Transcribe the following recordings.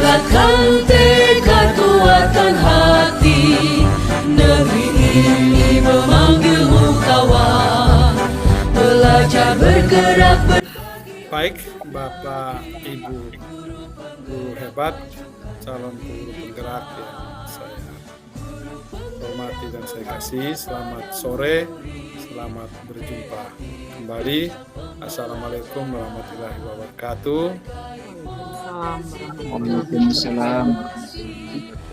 Kuatkan tekad, kuatkan hati, negeri ini memanggilmu kawan. Belajar bergerak Baik, Bapak Ibu guru hebat, calon guru penggerak yang saya hormati dan saya kasih, selamat sore, selamat berjumpa kembali. Assalamualaikum warahmatullahi wabarakatuh. Waalaikumsalam.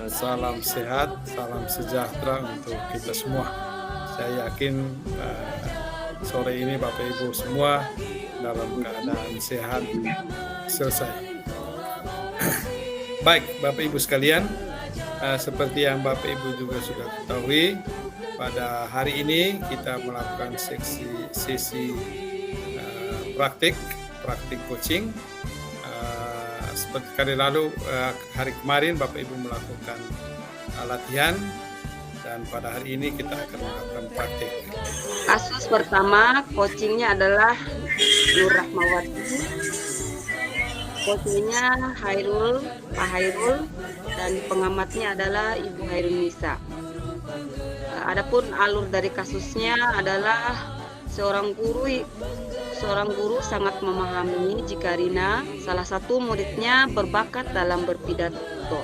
Salam sehat, salam sejahtera untuk kita semua. Saya yakin sore ini Bapak Ibu semua dalam keadaan sehat selesai. Baik, Bapak Ibu sekalian, seperti yang Bapak Ibu juga sudah ketahui, pada hari ini kita melakukan sesi praktik coaching. Seperti kali lalu, hari kemarin Bapak Ibu melakukan latihan, dan pada hari ini kita akan melakukan praktik. Kasus pertama coachingnya adalah Nur Rahmawati, coachingnya Pak Hairul, dan pengamatnya adalah Ibu Hairun Nisa. Adapun alur dari kasusnya adalah seorang guru sangat memahami jika Rina, salah satu muridnya, berbakat dalam berpidato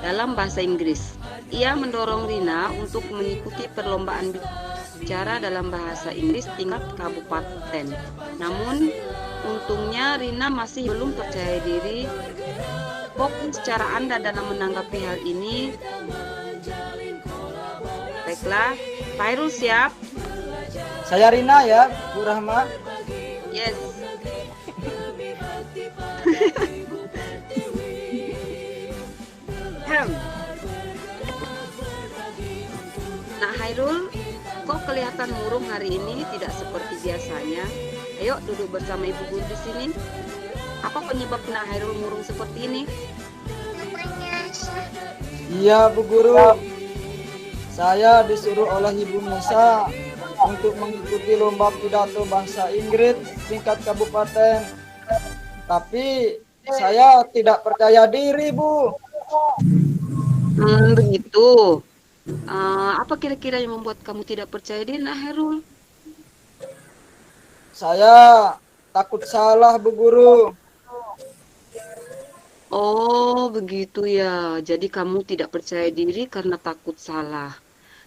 dalam bahasa Inggris. Ia mendorong Rina untuk mengikuti perlombaan bicara dalam bahasa Inggris tingkat kabupaten. Namun, untungnya Rina masih belum percaya diri. Fokus cara Anda dalam menanggapi hal ini. Baiklah, Pak Hairul siap? Saya Rina ya, Bu Rahma. Yes. Nah, Hairul, kok kelihatan murung hari ini, tidak seperti biasanya. Ayo duduk bersama Ibu Guru di sini. Apa penyebab Nak Hairul murung seperti ini? Iya, Bu Guru. Saya disuruh oleh Ibu Nisa untuk mengikuti lomba pidato bahasa Inggris tingkat kabupaten. Tapi saya tidak percaya diri, Bu. Begitu. Apa kira-kira yang membuat kamu tidak percaya diri, Nak Hairul? Saya takut salah, Bu Guru. Oh, begitu ya. Jadi kamu tidak percaya diri karena takut salah.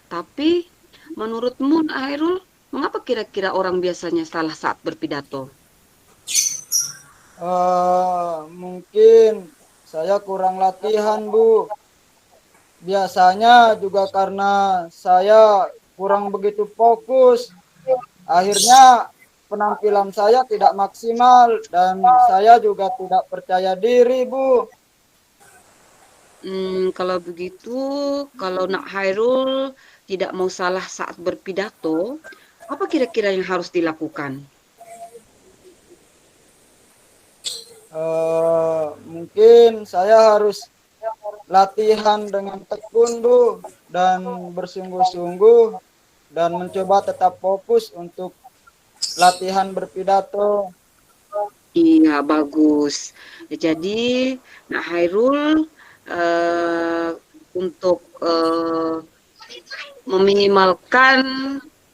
Tapi menurutmu, Nak Hairul, mengapa kira-kira orang biasanya salah saat berpidato? Mungkin saya kurang latihan, Bu. Biasanya juga karena saya kurang begitu fokus. Akhirnya penampilan saya tidak maksimal dan saya juga tidak percaya diri, Bu. Kalau begitu, kalau Nak Hairul tidak mau salah saat berpidato, apa kira-kira yang harus dilakukan? Mungkin saya harus latihan dengan tekun, Bu, dan bersungguh-sungguh dan mencoba tetap fokus untuk latihan berpidato. Iya, bagus. Jadi, Nak Hairul untuk meminimalkan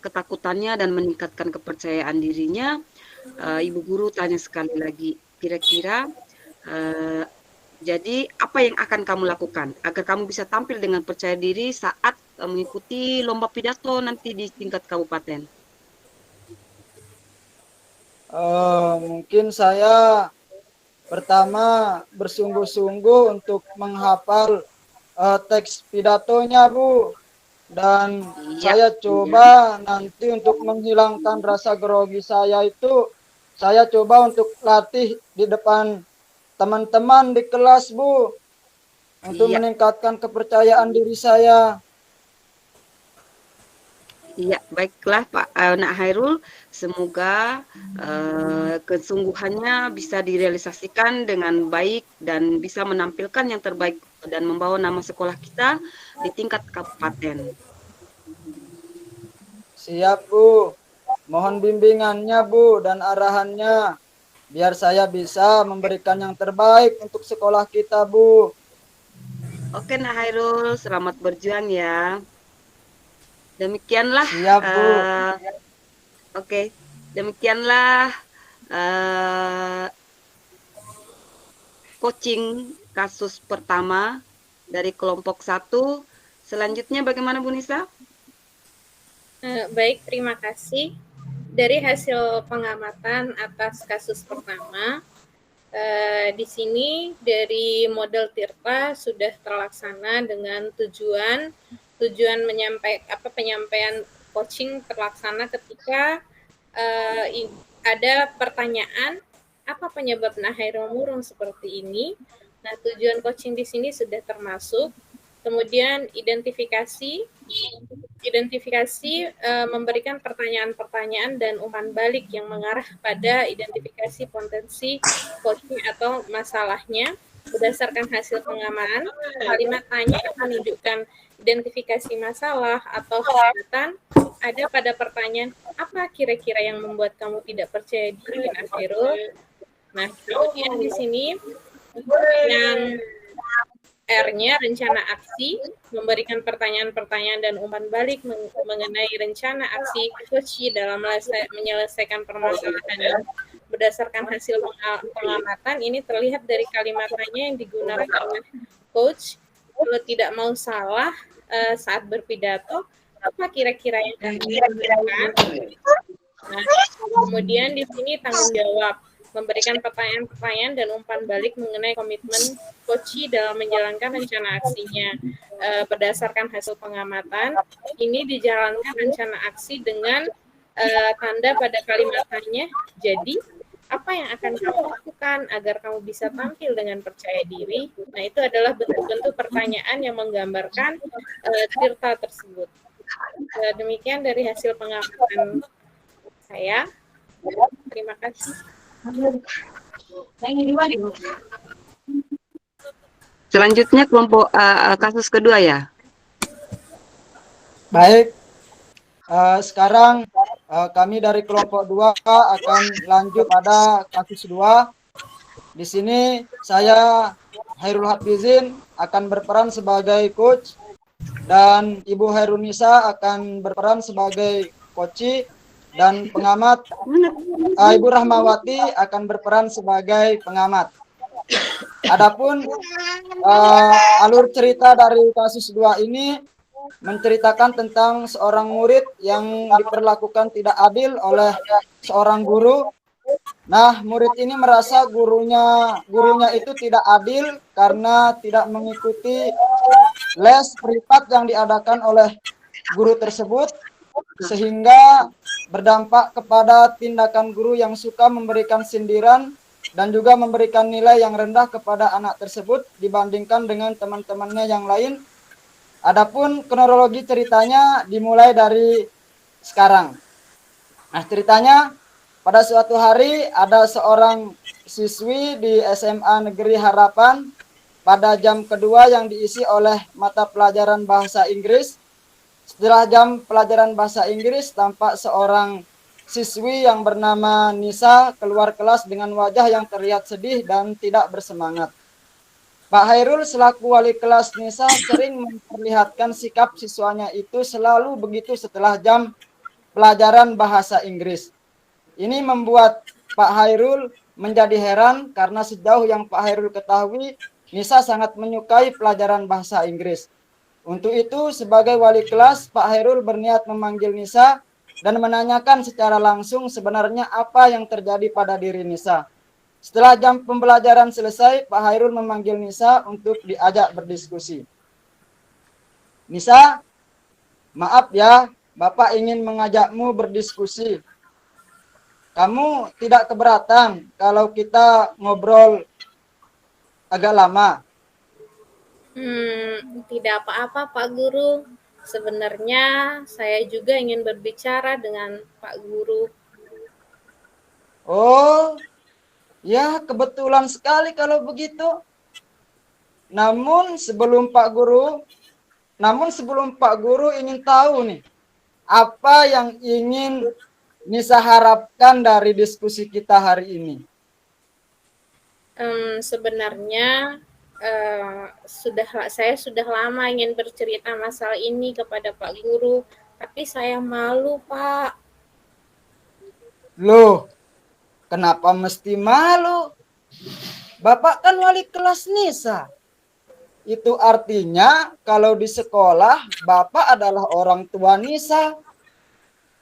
ketakutannya dan meningkatkan kepercayaan dirinya, Ibu Guru tanya sekali lagi, kira-kira jadi apa yang akan kamu lakukan agar kamu bisa tampil dengan percaya diri saat mengikuti lomba pidato nanti di tingkat kabupaten? Mungkin saya pertama bersungguh-sungguh untuk menghafal teks pidatonya, Bu. Dan saya coba nanti untuk menghilangkan rasa grogi saya itu, saya coba untuk latih di depan teman-teman di kelas, Bu, untuk meningkatkan kepercayaan diri saya. Iya, baiklah Pak Nak Hairul, semoga kesungguhannya bisa direalisasikan dengan baik dan bisa menampilkan yang terbaik dan membawa nama sekolah kita di tingkat kabupaten. Siap, Bu. Mohon bimbingannya, Bu, dan arahannya biar saya bisa memberikan yang terbaik untuk sekolah kita, Bu. Oke, Nak Hairul, selamat berjuang ya. Demikianlah, Siap, Bu. oke, demikianlah eh, coaching kasus pertama dari kelompok 1. Selanjutnya bagaimana Bu Nisa? Baik, terima kasih. Dari hasil pengamatan atas kasus pertama, di sini dari model Tirta sudah terlaksana dengan tujuan penyampaian coaching terlaksana ketika ada pertanyaan apa penyebab Nahairul murung seperti ini. Nah, tujuan coaching di sini sudah termasuk. Kemudian identifikasi memberikan pertanyaan-pertanyaan dan umpan balik yang mengarah pada identifikasi potensi coaching atau masalahnya. Berdasarkan hasil pengamatan, kalimat tanya yang menunjukkan identifikasi masalah atau hambatan ada pada pertanyaan, apa kira-kira yang membuat kamu tidak percaya diri, Nahairul? Nah, kemudian di sini yang R-nya rencana aksi, memberikan pertanyaan-pertanyaan dan umpan balik mengenai rencana aksi coach dalam menyelesaikan permasalahan. Berdasarkan hasil pengamatan, ini terlihat dari kalimatnya yang digunakan oleh coach. Kalau tidak mau salah saat berpidato, apa kira-kira yang kamu lakukan? Nah, kemudian di sini tanggung jawab, memberikan pertanyaan-pertanyaan dan umpan balik mengenai komitmen coach dalam menjalankan rencana aksinya. Berdasarkan hasil pengamatan, ini dijalankan rencana aksi dengan tanda pada kalimatnya. Jadi, apa yang akan kamu lakukan agar kamu bisa tampil dengan percaya diri? Nah, itu adalah bentuk-bentuk pertanyaan yang menggambarkan Tirta tersebut. Demikian dari hasil pengamatan saya. Terima kasih. Selanjutnya kelompok kasus kedua ya. Baik. Sekarang kami dari kelompok 2 akan lanjut pada kasus 2. Di sini saya Hairul Hafizin akan berperan sebagai coach dan Ibu Hairunisa akan berperan sebagai coach dan pengamat. Ibu Rahmawati akan berperan sebagai pengamat. Adapun alur cerita dari kasus 2 ini menceritakan tentang seorang murid yang diperlakukan tidak adil oleh seorang guru. Nah, murid ini merasa gurunya itu tidak adil karena tidak mengikuti les privat yang diadakan oleh guru tersebut, sehingga berdampak kepada tindakan guru yang suka memberikan sindiran dan juga memberikan nilai yang rendah kepada anak tersebut dibandingkan dengan teman-temannya yang lain. Adapun kronologi ceritanya dimulai dari sekarang. Nah, ceritanya pada suatu hari ada seorang siswi di SMA Negeri Harapan pada jam kedua yang diisi oleh mata pelajaran bahasa Inggris. Setelah jam pelajaran bahasa Inggris, tampak seorang siswi yang bernama Nisa keluar kelas dengan wajah yang terlihat sedih dan tidak bersemangat. Pak Hairul selaku wali kelas Nisa sering memperlihatkan sikap siswanya itu selalu begitu setelah jam pelajaran bahasa Inggris. Ini membuat Pak Hairul menjadi heran karena sejauh yang Pak Hairul ketahui, Nisa sangat menyukai pelajaran bahasa Inggris. Untuk itu, sebagai wali kelas, Pak Hairul berniat memanggil Nisa dan menanyakan secara langsung sebenarnya apa yang terjadi pada diri Nisa. Setelah jam pembelajaran selesai, Pak Hairul memanggil Nisa untuk diajak berdiskusi. Nisa, maaf ya, Bapak ingin mengajakmu berdiskusi. Kamu tidak keberatan kalau kita ngobrol agak lama? Tidak apa-apa, Pak Guru. Sebenarnya saya juga ingin berbicara dengan Pak Guru. Oh, ya kebetulan sekali kalau begitu. Namun sebelum Pak Guru ingin tahu nih, apa yang ingin Nisa harapkan dari diskusi kita hari ini? Sebenarnya Saya sudah lama ingin bercerita masalah ini kepada Pak Guru, tapi saya malu, Pak. Loh, kenapa mesti malu? Bapak kan wali kelas Nisa. Itu artinya kalau di sekolah Bapak adalah orang tua Nisa.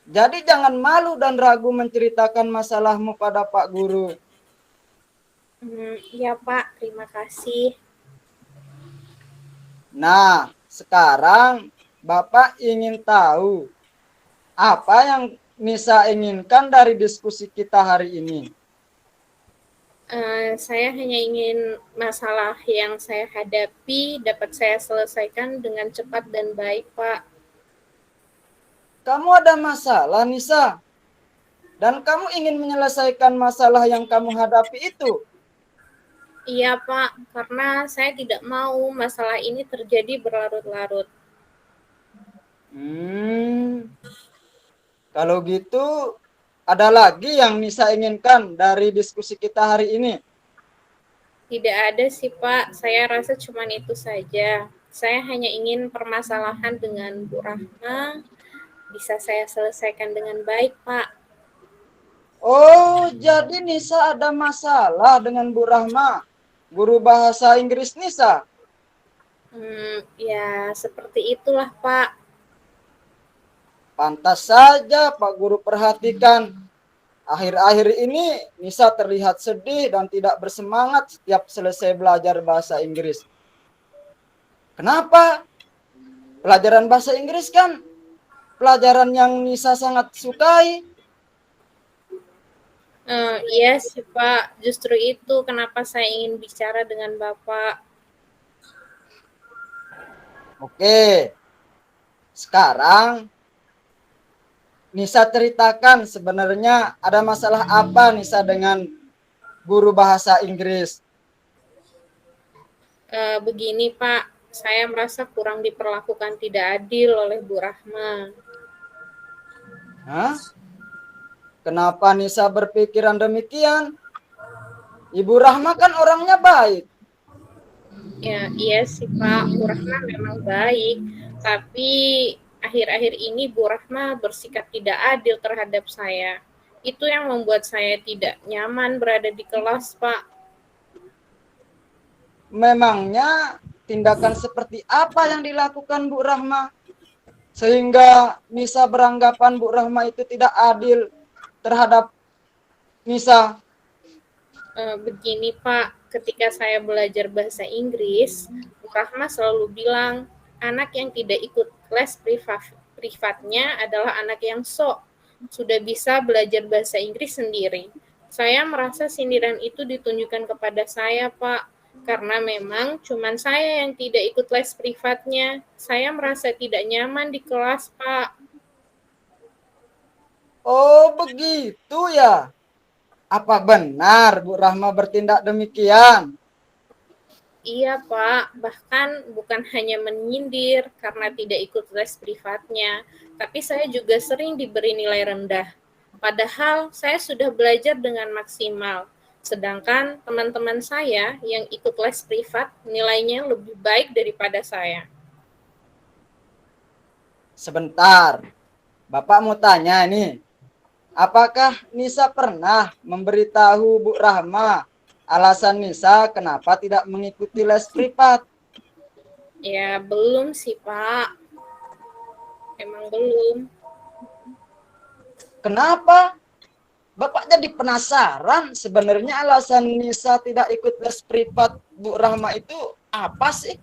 Jadi jangan malu dan ragu menceritakan masalahmu pada Pak Guru. Ya Pak, terima kasih. Nah, sekarang Bapak ingin tahu apa yang Nisa inginkan dari diskusi kita hari ini. Saya hanya ingin masalah yang saya hadapi dapat saya selesaikan dengan cepat dan baik, Pak. Kamu ada masalah, Nisa? Dan kamu ingin menyelesaikan masalah yang kamu hadapi itu? Iya, Pak, karena saya tidak mau masalah ini terjadi berlarut-larut. Kalau gitu, ada lagi yang Nisa inginkan dari diskusi kita hari ini? Tidak ada sih, Pak. Saya rasa cuma itu saja. Saya hanya ingin permasalahan dengan Bu Rahma bisa saya selesaikan dengan baik, Pak. Oh, jadi Nisa ada masalah dengan Bu Rahma, guru bahasa Inggris Nisa? Ya, seperti itulah, Pak. Pantas saja Pak Guru perhatikan. Akhir-akhir ini Nisa terlihat sedih dan tidak bersemangat setiap selesai belajar bahasa Inggris. Kenapa? Pelajaran bahasa Inggris kan pelajaran yang Nisa sangat sukai. Iya sih Pak, justru itu kenapa saya ingin bicara dengan Bapak. Oke, sekarang Nisa ceritakan sebenarnya ada masalah apa Nisa dengan guru bahasa Inggris. Begini Pak, saya merasa kurang diperlakukan tidak adil oleh Bu Rahma. Hah? Kenapa Nisa berpikiran demikian? Ibu Rahma kan orangnya baik. Ya, iya sih Pak, Bu Rahma memang baik, tapi akhir-akhir ini Bu Rahma bersikap tidak adil terhadap saya. Itu yang membuat saya tidak nyaman berada di kelas, Pak. Memangnya tindakan seperti apa yang dilakukan Bu Rahma sehingga Nisa beranggapan Bu Rahma itu tidak adil terhadap Nisa? Begini Pak, ketika saya belajar bahasa Inggris, Bu Rahma selalu bilang, anak yang tidak ikut les privatnya adalah anak yang sok, sudah bisa belajar bahasa Inggris sendiri. Saya merasa sindiran itu ditunjukkan kepada saya, Pak, karena memang cuman saya yang tidak ikut les privatnya. Saya merasa tidak nyaman di kelas, Pak. Oh, begitu ya. Apa benar Bu Rahma bertindak demikian? Iya Pak, bahkan bukan hanya menyindir karena tidak ikut les privatnya, tapi saya juga sering diberi nilai rendah. Padahal saya sudah belajar dengan maksimal, sedangkan teman-teman saya yang ikut les privat nilainya lebih baik daripada saya. Sebentar, Bapak mau tanya nih. Apakah Nisa pernah memberitahu Bu Rahma alasan Nisa kenapa tidak mengikuti les privat? Ya, belum sih, Pak. Emang belum. Kenapa? Bapak jadi penasaran sebenarnya alasan Nisa tidak ikut les privat Bu Rahma itu apa sih?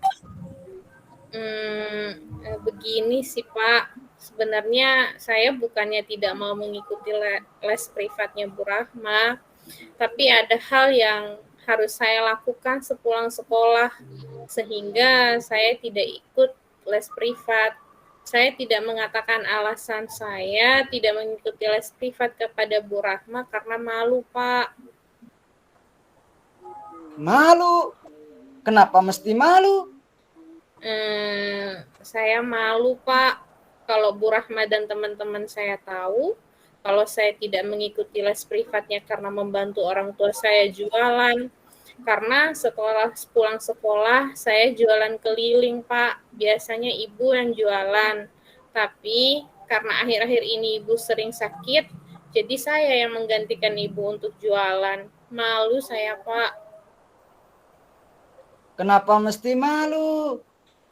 Begini sih, Pak. Sebenarnya saya bukannya tidak mau mengikuti les privatnya Bu Rahma, tapi ada hal yang harus saya lakukan sepulang sekolah, sehingga saya tidak ikut les privat. Saya tidak mengatakan alasan saya tidak mengikuti les privat kepada Bu Rahma karena malu, Pak. Malu? Kenapa mesti malu? Saya malu, Pak. Kalau Bu Rahma dan teman-teman saya tahu, kalau saya tidak mengikuti les privatnya karena membantu orang tua saya jualan, Karena setelah pulang sekolah, saya jualan keliling, Pak. Biasanya ibu yang jualan. Tapi karena akhir-akhir ini ibu sering sakit, jadi saya yang menggantikan ibu untuk jualan. Malu saya, Pak. Kenapa mesti malu?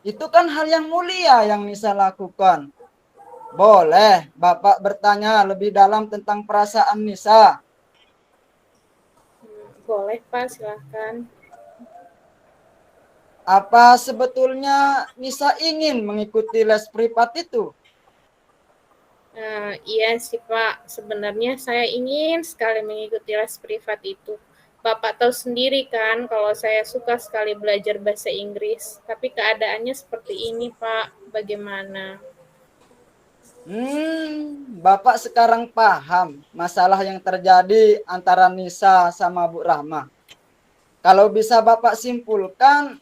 Itu kan hal yang mulia yang Nisa lakukan. Boleh Bapak bertanya lebih dalam tentang perasaan Nisa? Boleh, Pak, silahkan. Apa sebetulnya Nisa ingin mengikuti les privat itu? Iya sih, Pak. Sebenarnya saya ingin sekali mengikuti les privat itu. Bapak tahu sendiri kan kalau saya suka sekali belajar bahasa Inggris. Tapi keadaannya seperti ini, Pak. Bagaimana? Bapak sekarang paham masalah yang terjadi antara Nisa sama Bu Rahma. Kalau bisa Bapak simpulkan,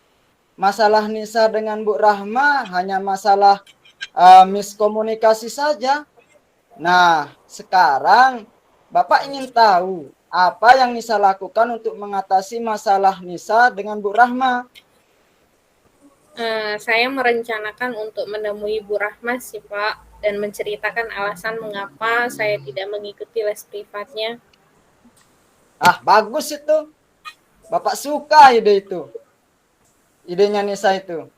masalah Nisa dengan Bu Rahma hanya masalah miskomunikasi saja. Nah, sekarang Bapak ingin tahu apa yang Nisa lakukan untuk mengatasi masalah Nisa dengan Bu Rahma. Saya merencanakan untuk menemui Bu Rahma sih, Pak, dan menceritakan alasan mengapa saya tidak mengikuti les privatnya. Bagus itu. Bapak suka ide itu. Idenya Nisa itu.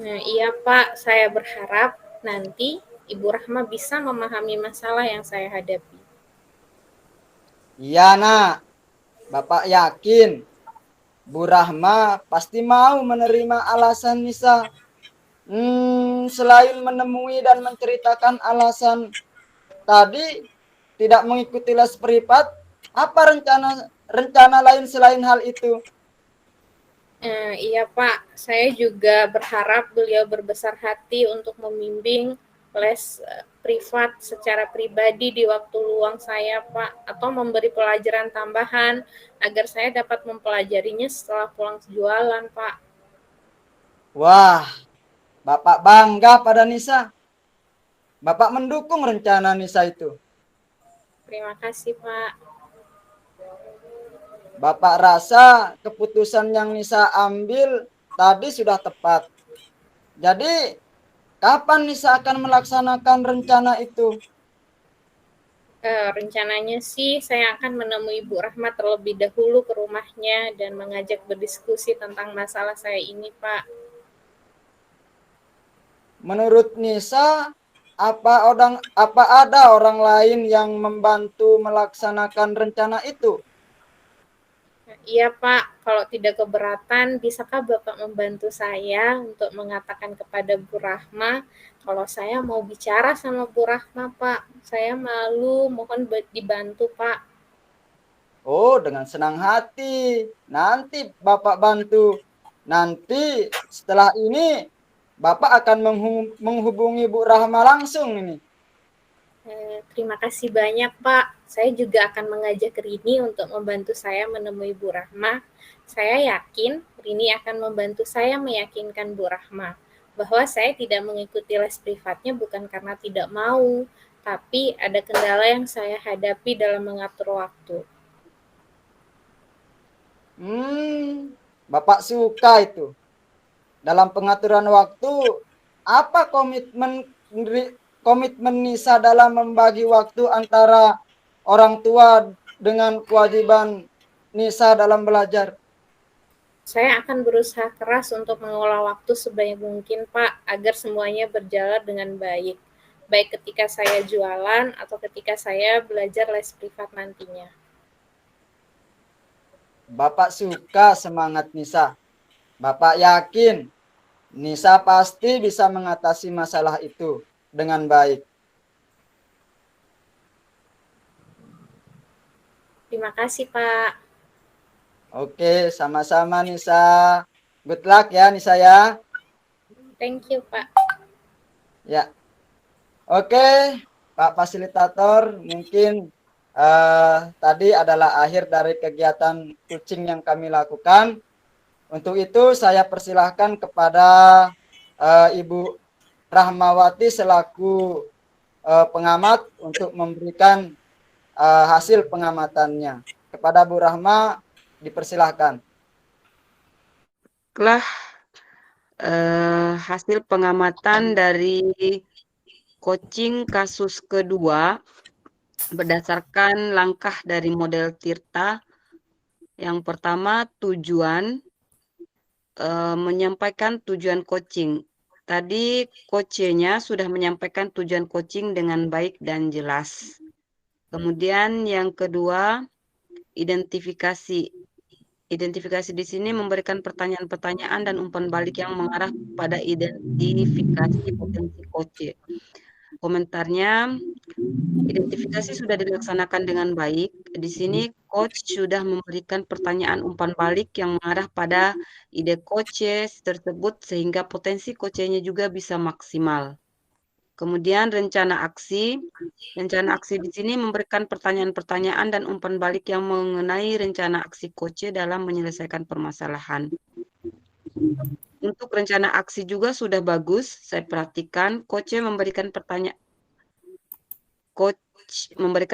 Iya, Pak, saya berharap nanti Ibu Rahma bisa memahami masalah yang saya hadapi. Iya, Nak. Bapak yakin Bu Rahma pasti mau menerima alasan Nisa. Selain menemui dan menceritakan alasan tadi tidak mengikuti les privat, apa rencana lain selain hal itu? Iya, Pak, saya juga berharap beliau berbesar hati untuk membimbing les privat secara pribadi di waktu luang saya, Pak, atau memberi pelajaran tambahan agar saya dapat mempelajarinya setelah pulang jualan, Pak. Wah, Bapak bangga pada Nisa. Bapak mendukung rencana Nisa itu. Terima kasih, Pak. Bapak rasa keputusan yang Nisa ambil tadi sudah tepat. Jadi, kapan Nisa akan melaksanakan rencana itu? Rencananya sih saya akan menemui Bu Rahma terlebih dahulu ke rumahnya dan mengajak berdiskusi tentang masalah saya ini, Pak. Menurut Nisa, apa ada orang lain yang membantu melaksanakan rencana itu? Iya, Pak, kalau tidak keberatan, bisakah Bapak membantu saya untuk mengatakan kepada Bu Rahma kalau saya mau bicara sama Bu Rahma, Pak? Saya malu, mohon dibantu, Pak. Oh, dengan senang hati. Nanti Bapak bantu. Nanti setelah ini Bapak akan menghubungi Bu Rahma langsung ini. Terima kasih banyak, Pak. Saya juga akan mengajak Rini untuk membantu saya menemui Bu Rahma. Saya yakin Rini akan membantu saya meyakinkan Bu Rahma bahwa saya tidak mengikuti les privatnya bukan karena tidak mau, tapi ada kendala yang saya hadapi dalam mengatur waktu. Bapak suka itu. Dalam pengaturan waktu, apa komitmen Nisa dalam membagi waktu antara orang tua dengan kewajiban Nisa dalam belajar? Saya akan berusaha keras untuk mengolah waktu sebanyak mungkin, Pak, agar semuanya berjalan dengan baik. Baik ketika saya jualan atau ketika saya belajar les privat nantinya. Bapak suka semangat Nisa. Bapak yakin Nisa pasti bisa mengatasi masalah itu dengan baik. Terima kasih, Pak. Oke, sama-sama Nisa. Good luck ya Nisa ya. Thank you, Pak. Ya. Oke, Pak Fasilitator, mungkin tadi adalah akhir dari kegiatan coaching yang kami lakukan. Untuk itu saya persilahkan kepada Ibu Rahmawati selaku pengamat untuk memberikan hasil pengamatannya. Kepada Bu Rahma, Dipersilahkan. Telah hasil pengamatan dari coaching kasus kedua berdasarkan langkah dari model Tirta. Yang pertama, tujuan, menyampaikan tujuan coaching. Tadi coachnya sudah menyampaikan tujuan coaching dengan baik dan jelas. Kemudian yang kedua, identifikasi. Identifikasi di sini memberikan pertanyaan-pertanyaan dan umpan balik yang mengarah pada identifikasi potensi coach. Komentarnya, identifikasi sudah dilaksanakan dengan baik. Di sini coach sudah memberikan pertanyaan umpan balik yang mengarah pada ide coach tersebut sehingga potensi coachnya juga bisa maksimal. Kemudian rencana aksi. Rencana aksi di sini memberikan pertanyaan-pertanyaan dan umpan balik yang mengenai rencana aksi coach dalam menyelesaikan permasalahan. Untuk rencana aksi juga sudah bagus. Saya perhatikan coach memberikan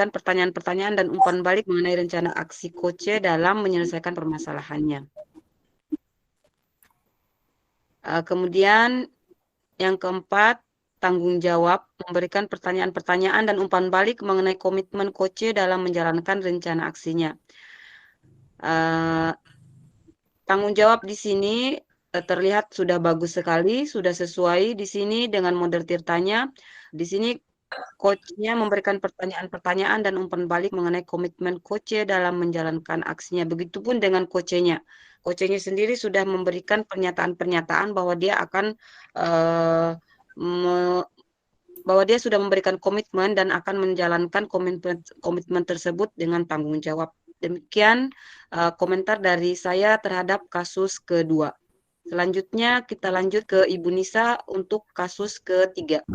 pertanyaan-pertanyaan dan umpan balik mengenai rencana aksi coach dalam menyelesaikan permasalahannya. Kemudian yang keempat, tanggung jawab, memberikan pertanyaan-pertanyaan dan umpan balik mengenai komitmen coach dalam menjalankan rencana aksinya. Tanggung jawab di sini terlihat sudah bagus sekali, sudah sesuai di sini dengan model Tirtanya. Di sini coachnya memberikan pertanyaan-pertanyaan dan umpan balik mengenai komitmen coach dalam menjalankan aksinya. Begitupun dengan coachnya. Coachnya sendiri sudah memberikan pernyataan-pernyataan bahwa dia akan bahwa dia sudah memberikan komitmen dan akan menjalankan komitmen tersebut dengan tanggung jawab. Demikian komentar dari saya terhadap kasus kedua. Selanjutnya kita lanjut ke Ibu Nisa untuk kasus ketiga.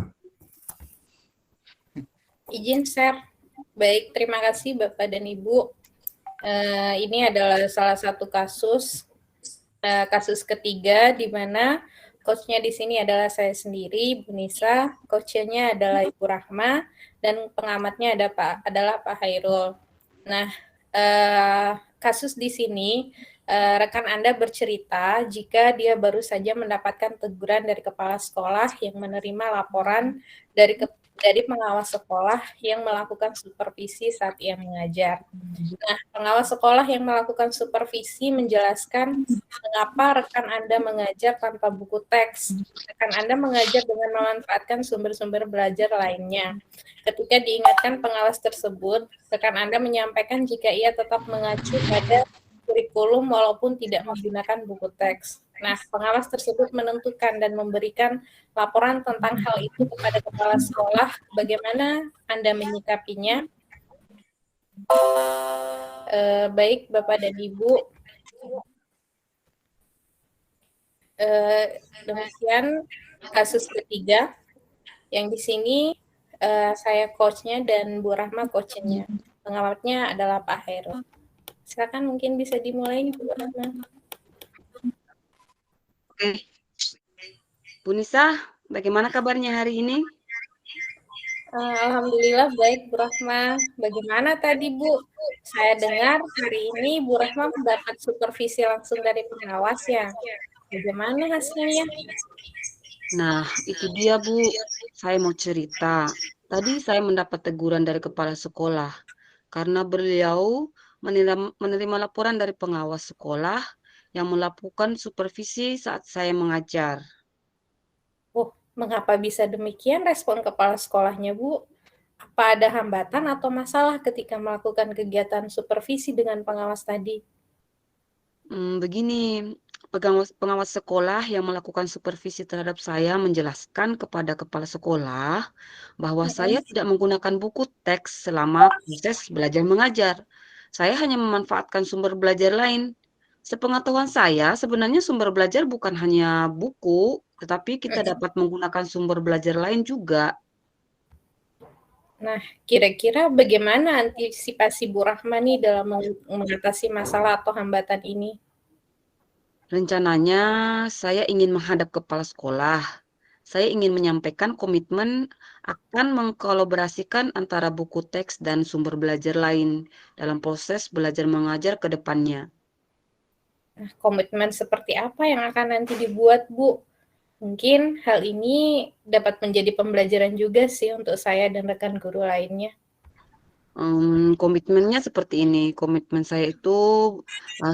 Izin share. Baik, terima kasih Bapak dan Ibu. Ini adalah salah satu kasus ketiga di mana coachnya di sini adalah saya sendiri, Ibu Nisa, coachnya adalah Ibu Rahma, dan pengamatnya adalah Pak Hairul. Nah, kasus di sini rekan Anda bercerita jika dia baru saja mendapatkan teguran dari kepala sekolah yang menerima laporan dari pengawas sekolah yang melakukan supervisi saat ia mengajar. Nah, pengawas sekolah yang melakukan supervisi menjelaskan mengapa rekan Anda mengajar tanpa buku teks. Rekan Anda mengajar dengan memanfaatkan sumber-sumber belajar lainnya. Ketika diingatkan pengawas tersebut, rekan Anda menyampaikan jika ia tetap mengacu pada kurikulum walaupun tidak menggunakan buku teks. Nah, pengawas tersebut menentukan dan memberikan laporan tentang hal itu kepada kepala sekolah. Bagaimana Anda menyikapinya? Baik, Bapak dan Ibu. Demikian kasus ketiga. Yang di sini saya coachnya dan Bu Rahma coachnya. Pengamatnya adalah Pak Hairul. Silakan mungkin bisa dimulai, Bu Rahma. Oke. Bu Nisa, bagaimana kabarnya hari ini? Alhamdulillah baik, Bu Rahma. Bagaimana tadi, Bu? Saya dengar hari ini Bu Rahma mendapat supervisi langsung dari pengawas ya. Bagaimana hasilnya? Nah, itu dia, Bu. Saya mau cerita. Tadi saya mendapat teguran dari kepala sekolah karena beliau menerima laporan dari pengawas sekolah yang melakukan supervisi saat saya mengajar. Oh, mengapa bisa demikian respon kepala sekolahnya, Bu? Apa ada hambatan atau masalah ketika melakukan kegiatan supervisi dengan pengawas tadi? Begini, pengawas sekolah yang melakukan supervisi terhadap saya menjelaskan kepada kepala sekolah bahwa saya tidak menggunakan buku teks selama proses belajar mengajar. Saya hanya memanfaatkan sumber belajar lain. Sepengetahuan saya, sebenarnya sumber belajar bukan hanya buku, tetapi kita dapat menggunakan sumber belajar lain juga. Nah, kira-kira bagaimana antisipasi Bu Rahma nih dalam mengatasi masalah atau hambatan ini? Rencananya, saya ingin menghadap kepala sekolah. Saya ingin menyampaikan komitmen akan mengkolaborasikan antara buku teks dan sumber belajar lain dalam proses belajar mengajar ke depannya. Nah, komitmen seperti apa yang akan nanti dibuat, Bu? Mungkin hal ini dapat menjadi pembelajaran juga sih untuk saya dan rekan guru lainnya. Komitmennya seperti ini, komitmen saya itu,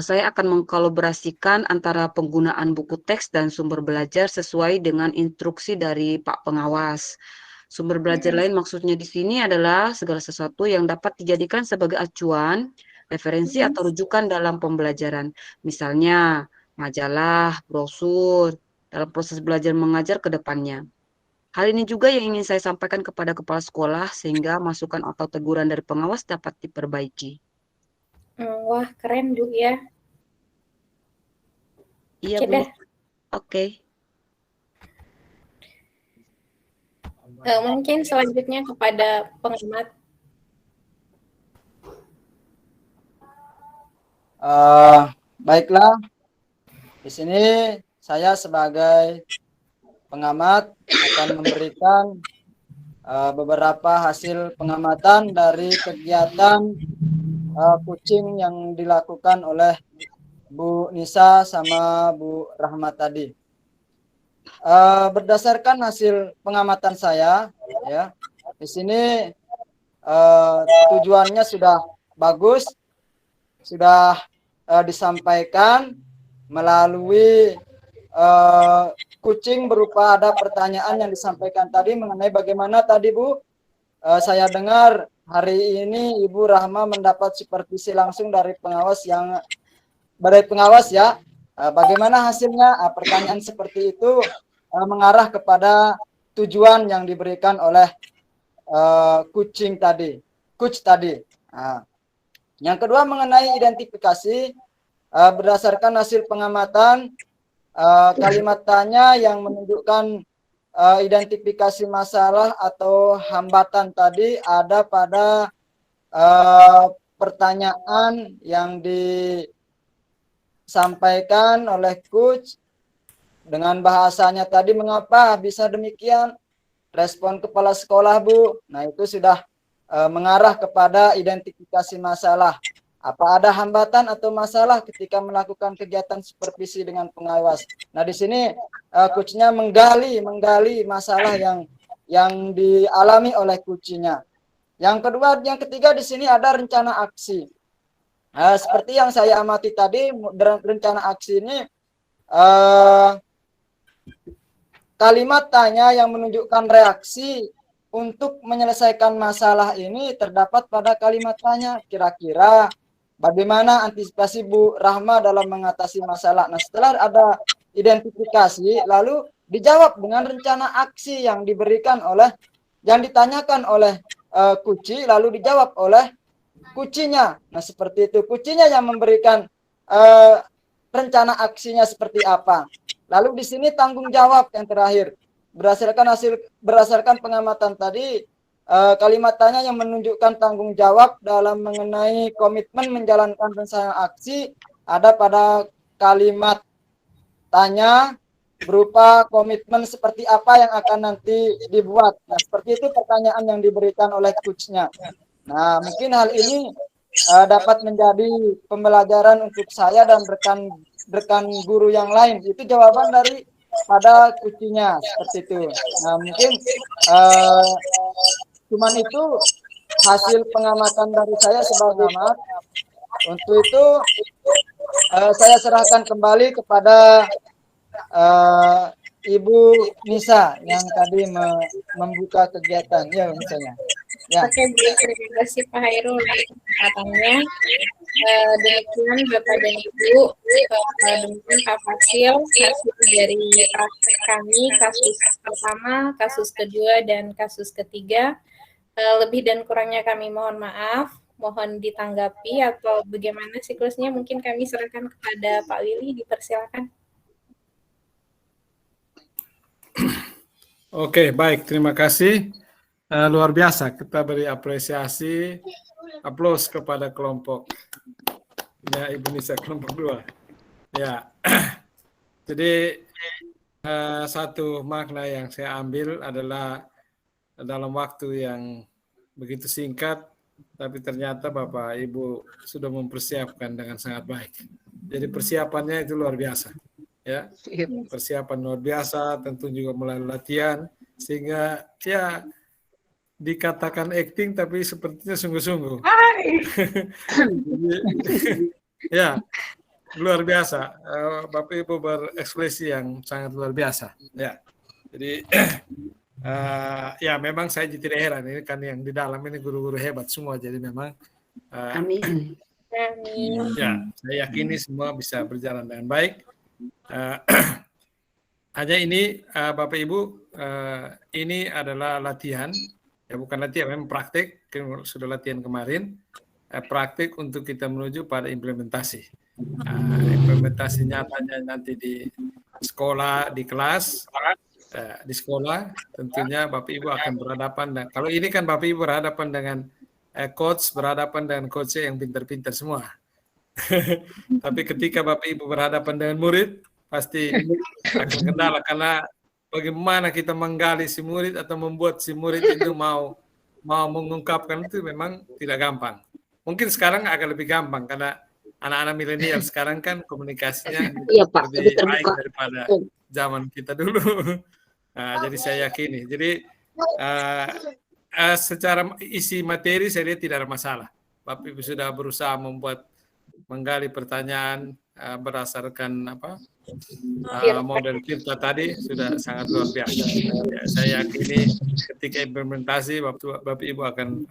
saya akan mengkolaborasikan antara penggunaan buku teks dan sumber belajar sesuai dengan instruksi dari Pak Pengawas. Sumber belajar lain maksudnya di sini adalah segala sesuatu yang dapat dijadikan sebagai acuan, referensi atau rujukan dalam pembelajaran. Misalnya, majalah, brosur, dalam proses belajar mengajar ke depannya. Hal ini juga yang ingin saya sampaikan kepada kepala sekolah sehingga masukan atau teguran dari pengawas dapat diperbaiki. Wah, keren Bu ya. Iya, Oke Bu. deh. Oke. Mungkin selanjutnya kepada pengamat. Baiklah, di sini saya sebagai pengamat akan memberikan beberapa hasil pengamatan dari kegiatan kucing yang dilakukan oleh Bu Nisa sama Bu Rahmat tadi. Berdasarkan hasil pengamatan saya, ya, di sini tujuannya sudah bagus, sudah disampaikan melalui kucing berupa ada pertanyaan yang disampaikan tadi mengenai bagaimana tadi Bu, saya dengar hari ini Ibu Rahma mendapat supervisi langsung dari pengawas ya. Bagaimana hasilnya? Pertanyaan seperti itu mengarah kepada tujuan yang diberikan oleh coach tadi. Yang kedua mengenai identifikasi, berdasarkan hasil pengamatan, kalimat tanya yang menunjukkan identifikasi masalah atau hambatan tadi ada pada pertanyaan yang disampaikan oleh coach dengan bahasanya tadi, mengapa bisa demikian? Respon kepala sekolah Bu, nah itu sudah mengarah kepada identifikasi masalah. Apa ada hambatan atau masalah ketika melakukan kegiatan supervisi dengan pengawas? Nah di sini coachnya menggali masalah yang dialami oleh coachnya. Yang ketiga di sini ada rencana aksi. Seperti yang saya amati tadi, rencana aksi ini kalimat tanya yang menunjukkan reaksi untuk menyelesaikan masalah ini terdapat pada kalimat tanya. Kira-kira bagaimana antisipasi Bu Rahma dalam mengatasi masalah? Nah, setelah ada identifikasi, lalu dijawab dengan rencana aksi yang ditanyakan oleh kuci, lalu dijawab oleh kucinya. Nah, seperti itu. Kucinya yang memberikan rencana aksinya seperti apa. Lalu di sini tanggung jawab yang terakhir. Berdasarkan pengamatan tadi, kalimat tanya yang menunjukkan tanggung jawab dalam mengenai komitmen menjalankan rencana aksi ada pada kalimat tanya berupa komitmen seperti apa yang akan nanti dibuat. Nah, seperti itu pertanyaan yang diberikan oleh coachnya. Nah, mungkin hal ini dapat menjadi pembelajaran untuk saya dan rekan guru yang lain. Itu jawaban dari pada kucinya seperti itu. Nah, mungkin cuman itu hasil pengamatan dari saya sebagai pengamat. Untuk itu saya serahkan kembali kepada Ibu Nisa yang tadi membuka kegiatan. Ya, misalnya. Ya. Oke, terima kasih Pak Hairul untuk kesempatannya. Demikian Bapak dan Ibu, demikian Pak Fasil, hasil dari praktek kami, kasus pertama, kasus kedua, dan kasus ketiga. Lebih dan kurangnya kami mohon maaf, mohon ditanggapi atau bagaimana siklusnya mungkin kami serahkan kepada Pak Willy, dipersilakan. Oke, baik, terima kasih. Luar biasa, kita beri apresiasi, aplaus kepada kelompok ya Ibu Nisa, kelompok 2. Ya, jadi satu makna yang saya ambil adalah dalam waktu yang begitu singkat, tapi ternyata Bapak Ibu sudah mempersiapkan dengan sangat baik. Jadi persiapannya itu luar biasa, ya. Iya. Persiapan luar biasa, tentu juga melalui latihan, sehingga ya dikatakan acting tapi sepertinya sungguh-sungguh. Jadi, ya luar biasa. Bapak Ibu berekspresi yang sangat luar biasa. Ya, jadi ya memang saya tidak heran, ini kan yang di dalam ini guru-guru hebat semua. Jadi memang Amin. Amin. ya saya yakini semua bisa berjalan dengan baik. Hanya ini Bapak Ibu, ini adalah latihan, ya bukan latihan, memang praktik. Sudah latihan kemarin, praktik untuk kita menuju pada implementasi. Implementasi nyatanya nanti di sekolah, di kelas, di sekolah tentunya Bapak Ibu akan berhadapan. Dan kalau ini kan Bapak Ibu berhadapan dengan coach, berhadapan dengan coach yang pintar-pintar semua. Tapi ketika Bapak Ibu berhadapan dengan murid, pasti akan kendala, karena bagaimana kita menggali si murid atau membuat si murid itu mau mengungkapkan itu memang tidak gampang. Mungkin sekarang agak lebih gampang karena anak-anak milenial sekarang kan komunikasinya Iya, Pak, lebih lebih baik terbuka. daripada zaman kita dulu. Jadi saya yakini. Jadi secara isi materi saya lihat tidak ada masalah. Bapak Ibu sudah berusaha menggali pertanyaan berdasarkan model kita tadi sudah sangat luar biasa. Ya, saya yakini ketika implementasi Bapak Ibu akan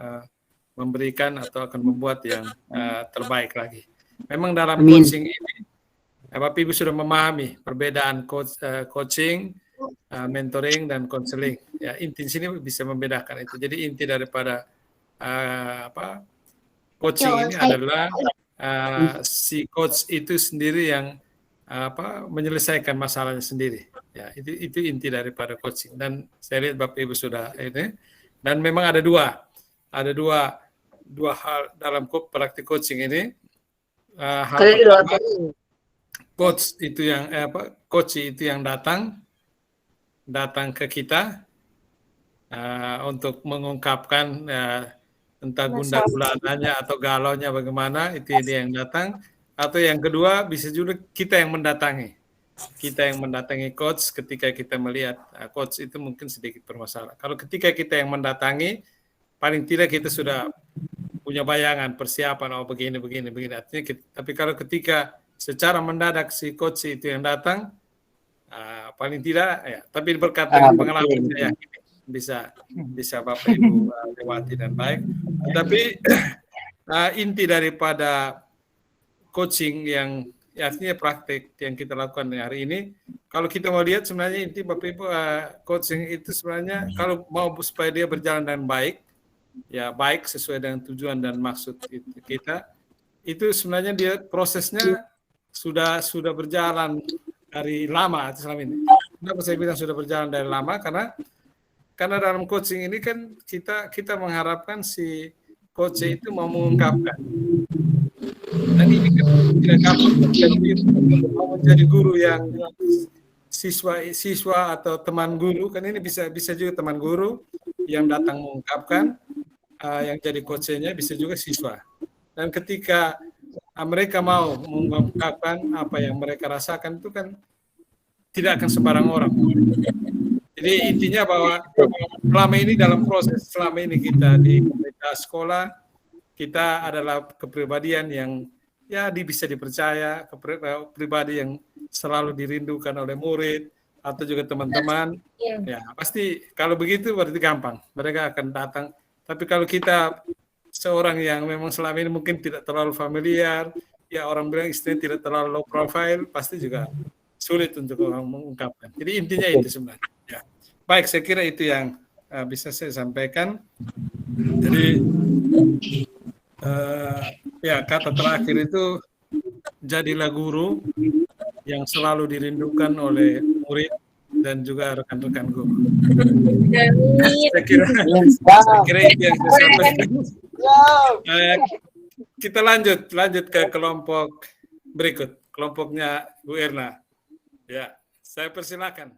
memberikan atau akan membuat yang terbaik lagi. Memang dalam coaching ini Bapak Ibu sudah memahami perbedaan coaching, mentoring dan konseling. Ya, inti sini bisa membedakan itu. Jadi inti daripada coaching ini adalah si coach itu sendiri yang menyelesaikan masalahnya sendiri. Ya, itu inti daripada coaching. Dan saya lihat Bapak Ibu sudah ini. Dan memang ada dua hal dalam praktik coaching ini. Hal pertama, coach itu yang datang ke kita untuk mengungkapkan entah gundah gulananya atau galaunya bagaimana, itu dia yang datang. Atau yang kedua bisa juga kita yang mendatangi coach ketika kita melihat coach itu mungkin sedikit bermasalah. Kalau ketika kita yang mendatangi, paling tidak kita sudah punya bayangan persiapan begini. Artinya tapi kalau ketika secara mendadak si coach itu yang datang, paling tidak ya. Tapi berkat dengan pengalaman saya yakin bisa Bapak Ibu lewati dan baik. Tapi inti daripada coaching yang artinya praktik yang kita lakukan hari ini, kalau kita mau lihat sebenarnya inti Bapak Ibu coaching itu sebenarnya kalau mau supaya dia berjalan dengan baik, ya baik sesuai dengan tujuan dan maksud kita, itu sebenarnya dia prosesnya sudah berjalan dari lama selama ini. Kenapa saya bilang sudah berjalan dari lama? Karena dalam coaching ini kan kita mengharapkan si coach itu mau mengungkapkan. Dan ini kan tidak gampang mau menjadi guru yang siswa atau teman guru, kan ini bisa juga teman guru yang datang mengungkapkan, yang jadi coachnya bisa juga siswa. Dan ketika mereka mau mengungkapkan apa yang mereka rasakan, itu kan tidak akan sembarang orang. Jadi intinya bahwa selama ini dalam proses, selama ini kita di komunitas sekolah, kita adalah kepribadian yang ya bisa dipercaya, pribadi yang selalu dirindukan oleh murid atau juga teman-teman. Ya pasti kalau begitu berarti gampang, mereka akan datang. Tapi kalau kita seorang yang memang selama ini mungkin tidak terlalu familiar, ya orang bilang istilahnya tidak terlalu low profile, pasti juga sulit untuk orang mengungkapkan. Jadi intinya itu sebenarnya. Ya. Baik, saya kira itu yang bisa saya sampaikan. Jadi ya kata terakhir itu, jadilah guru yang selalu dirindukan oleh murid dan juga rekan-rekan guru. Saya kira itu yang saya sampaikan. Kita lanjut ke kelompok berikut, kelompoknya Bu Erna. Ya, saya persilakan.